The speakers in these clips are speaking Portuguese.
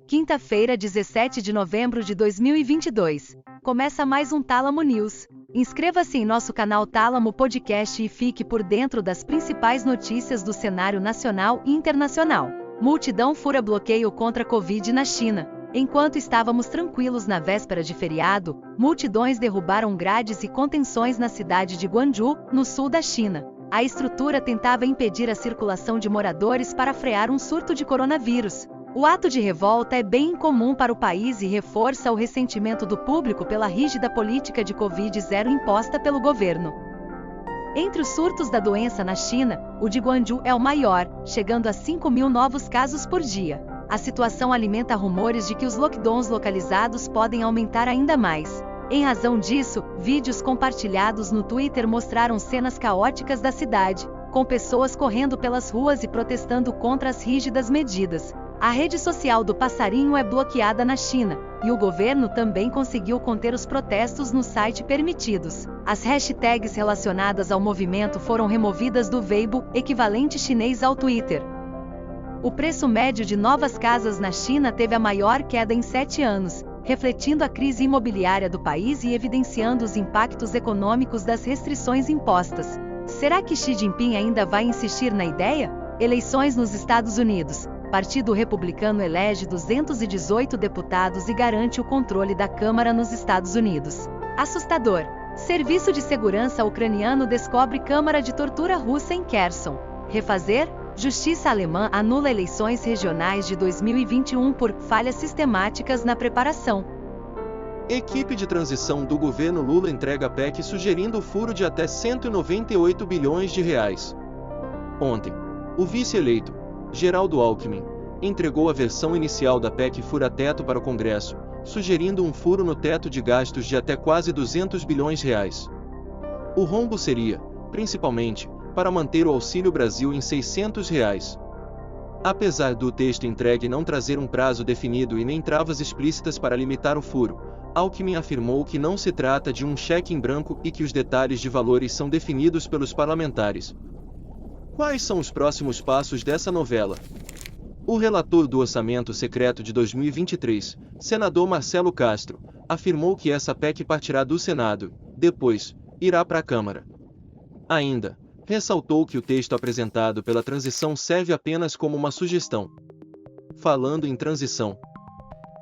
Quinta-feira, 17 de novembro de 2022. Começa mais um Tálamo News. Inscreva-se em nosso canal Tálamo Podcast e fique por dentro das principais notícias do cenário nacional e internacional. Multidão fura bloqueio contra Covid na China. Enquanto estávamos tranquilos na véspera de feriado, multidões derrubaram grades e contenções na cidade de Guangzhou, no sul da China. A estrutura tentava impedir a circulação de moradores para frear um surto de coronavírus. O ato de revolta é bem incomum para o país e reforça o ressentimento do público pela rígida política de Covid-0 imposta pelo governo. Entre os surtos da doença na China, o de Guangzhou é o maior, chegando a 5.000 novos casos por dia. A situação alimenta rumores de que os lockdowns localizados podem aumentar ainda mais. Em razão disso, vídeos compartilhados no Twitter mostraram cenas caóticas da cidade, com pessoas correndo pelas ruas e protestando contra as rígidas medidas. A rede social do passarinho é bloqueada na China, e o governo também conseguiu conter os protestos no site permitidos. As hashtags relacionadas ao movimento foram removidas do Weibo, equivalente chinês ao Twitter. O preço médio de novas casas na China teve a maior queda em 7 anos, refletindo a crise imobiliária do país e evidenciando os impactos econômicos das restrições impostas. Será que Xi Jinping ainda vai insistir na ideia? Eleições nos Estados Unidos. Partido Republicano elege 218 deputados e garante o controle da Câmara nos Estados Unidos. Assustador. Serviço de segurança ucraniano descobre câmara de tortura russa em Kherson. Refazer? Justiça alemã anula eleições regionais de 2021 por falhas sistemáticas na preparação. Equipe de transição do governo Lula entrega PEC sugerindo o furo de até 198 bilhões de reais. Ontem, o vice-eleito, Geraldo Alckmin, entregou a versão inicial da PEC fura-teto para o Congresso, sugerindo um furo no teto de gastos de até quase 200 bilhões de reais. O rombo seria, principalmente, para manter o Auxílio Brasil em R$ 600. Apesar do texto entregue não trazer um prazo definido e nem travas explícitas para limitar o furo, Alckmin afirmou que não se trata de um cheque em branco e que os detalhes de valores são definidos pelos parlamentares. Quais são os próximos passos dessa novela? O relator do Orçamento Secreto de 2023, senador Marcelo Castro, afirmou que essa PEC partirá do Senado, depois, irá para a Câmara. Ainda, ressaltou que o texto apresentado pela transição serve apenas como uma sugestão. Falando em transição.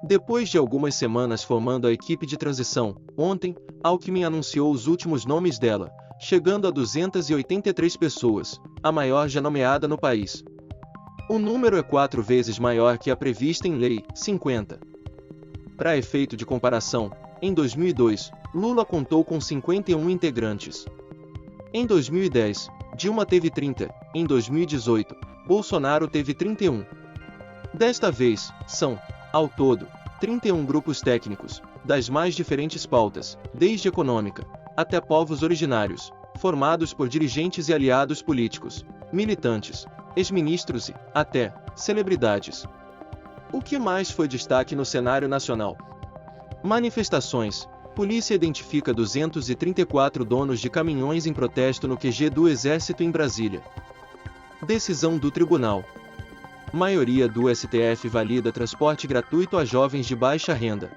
Depois de algumas semanas formando a equipe de transição, ontem, Alckmin anunciou os últimos nomes dela, chegando a 283 pessoas, a maior já nomeada no país. O número é 4 vezes maior que a prevista em Lei 50. Para efeito de comparação, em 2002, Lula contou com 51 integrantes. Em 2010, Dilma teve 30, em 2018, Bolsonaro teve 31. Desta vez, são, ao todo, 31 grupos técnicos, das mais diferentes pautas, desde econômica, até povos originários, formados por dirigentes e aliados políticos, militantes, ex-ministros e, até, celebridades. O que mais foi destaque no cenário nacional? Manifestações. Polícia identifica 234 donos de caminhões em protesto no QG do Exército em Brasília. Decisão do Tribunal. Maioria do STF valida transporte gratuito a jovens de baixa renda.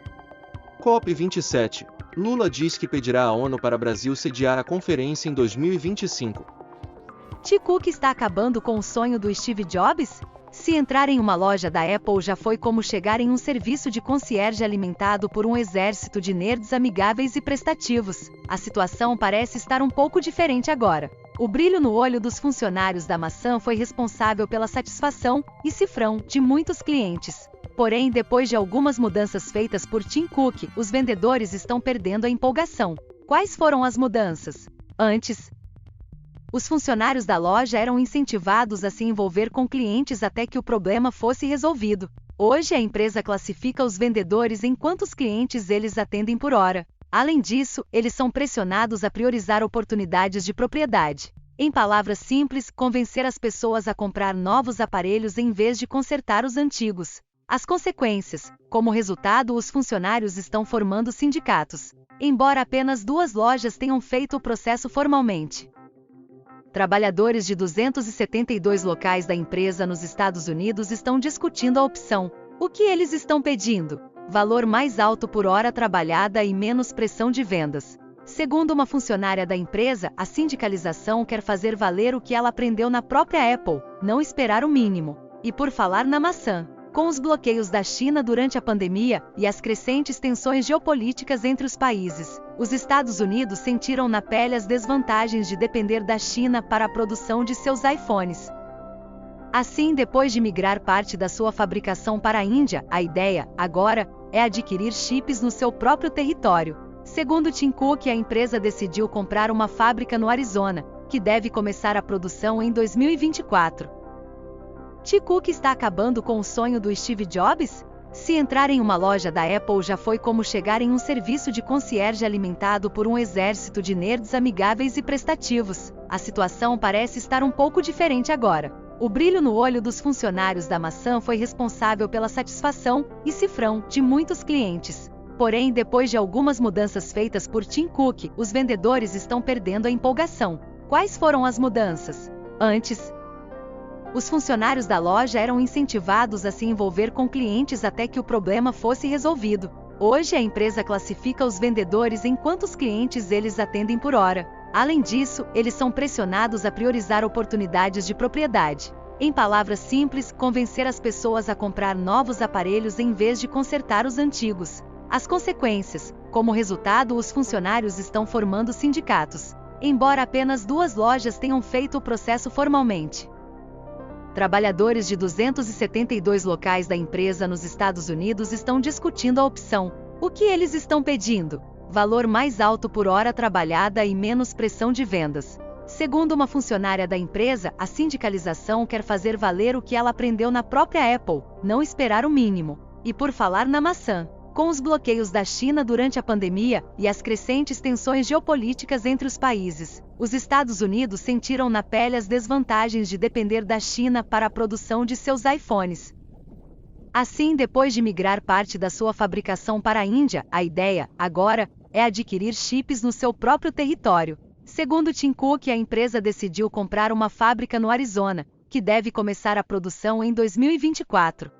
COP27. Lula diz que pedirá à ONU para Brasil sediar a conferência em 2025. Tim Cook está acabando com o sonho do Steve Jobs? Se entrar em uma loja da Apple já foi como chegar em um serviço de concierge alimentado por um exército de nerds amigáveis e prestativos. A situação parece estar um pouco diferente agora. O brilho no olho dos funcionários da maçã foi responsável pela satisfação e cifrão de muitos clientes. Porém, depois de algumas mudanças feitas por Tim Cook, os vendedores estão perdendo a empolgação. Quais foram as mudanças? Antes, os funcionários da loja eram incentivados a se envolver com clientes até que o problema fosse resolvido. Hoje, a empresa classifica os vendedores em quantos clientes eles atendem por hora. Além disso, eles são pressionados a priorizar oportunidades de propriedade. Em palavras simples, convencer as pessoas a comprar novos aparelhos em vez de consertar os antigos. As consequências: como resultado, os funcionários estão formando sindicatos, embora apenas 2 lojas tenham feito o processo formalmente. Trabalhadores de 272 locais da empresa nos Estados Unidos estão discutindo a opção O que eles estão pedindo? Valor mais alto por hora trabalhada e menos pressão de vendas. Segundo uma funcionária da empresa, a sindicalização quer fazer valer o que ela aprendeu na própria Apple, não esperar o mínimo. E por falar na maçã, com os bloqueios da China durante a pandemia e as crescentes tensões geopolíticas entre os países, os Estados Unidos sentiram na pele as desvantagens de depender da China para a produção de seus iPhones. Assim, depois de migrar parte da sua fabricação para a Índia, a ideia, agora, é adquirir chips no seu próprio território. Segundo Tim Cook, a empresa decidiu comprar uma fábrica no Arizona, que deve começar a produção em 2024. Tim Cook está acabando com o sonho do Steve Jobs? Se entrar em uma loja da Apple já foi como chegar em um serviço de concierge alimentado por um exército de nerds amigáveis e prestativos. A situação parece estar um pouco diferente agora. O brilho no olho dos funcionários da maçã foi responsável pela satisfação e cifrão de muitos clientes. Porém, depois de algumas mudanças feitas por Tim Cook, os vendedores estão perdendo a empolgação. Quais foram as mudanças? Antes, os funcionários da loja eram incentivados a se envolver com clientes até que o problema fosse resolvido. Hoje, a empresa classifica os vendedores em quantos clientes eles atendem por hora. Além disso, eles são pressionados a priorizar oportunidades de propriedade. Em palavras simples, convencer as pessoas a comprar novos aparelhos em vez de consertar os antigos. As consequências: como resultado, os funcionários estão formando sindicatos, embora apenas 2 lojas tenham feito o processo formalmente. Trabalhadores de 272 locais da empresa nos Estados Unidos estão discutindo a opção. O que eles estão pedindo? Valor mais alto por hora trabalhada e menos pressão de vendas. Segundo uma funcionária da empresa, a sindicalização quer fazer valer o que ela aprendeu na própria Apple, não esperar o mínimo. E por falar na maçã, com os bloqueios da China durante a pandemia e as crescentes tensões geopolíticas entre os países, os Estados Unidos sentiram na pele as desvantagens de depender da China para a produção de seus iPhones. Assim, depois de migrar parte da sua fabricação para a Índia, a ideia, agora, é adquirir chips no seu próprio território. Segundo Tim Cook, a empresa decidiu comprar uma fábrica no Arizona, que deve começar a produção em 2024.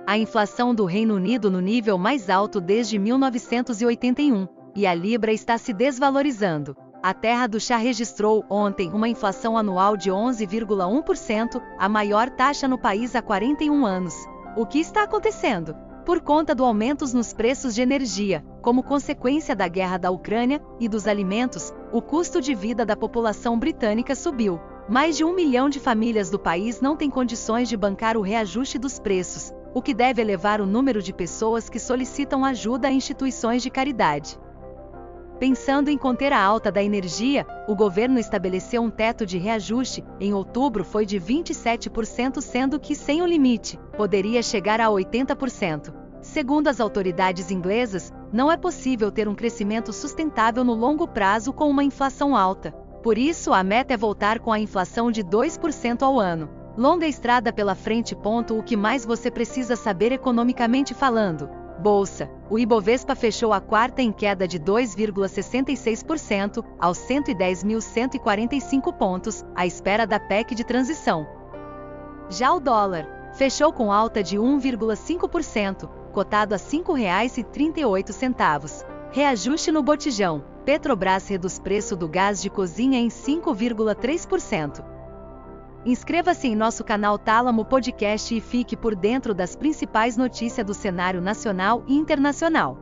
A inflação do Reino Unido no nível mais alto desde 1981, e a libra está se desvalorizando. A terra do chá registrou ontem uma inflação anual de 11,1%, a maior taxa no país há 41 anos. O que está acontecendo? Por conta do aumento nos preços de energia, como consequência da guerra da Ucrânia e dos alimentos, o custo de vida da população britânica subiu. Mais de 1 milhão de famílias do país não têm condições de bancar o reajuste dos preços, o que deve elevar o número de pessoas que solicitam ajuda a instituições de caridade. Pensando em conter a alta da energia, o governo estabeleceu um teto de reajuste. Em outubro foi de 27%, sendo que, sem o limite, poderia chegar a 80%. Segundo as autoridades inglesas, não é possível ter um crescimento sustentável no longo prazo com uma inflação alta. Por isso, a meta é voltar com a inflação de 2% ao ano. Longa estrada pela frente. O que mais você precisa saber economicamente falando? Bolsa. O Ibovespa fechou a quarta em queda de 2,66%, aos 110.145 pontos, à espera da PEC de transição. Já o dólar fechou com alta de 1,5%, cotado a R$ 5,38. Reajuste no botijão. Petrobras reduz preço do gás de cozinha em 5,3%. Inscreva-se em nosso canal Tálamo Podcast e fique por dentro das principais notícias do cenário nacional e internacional.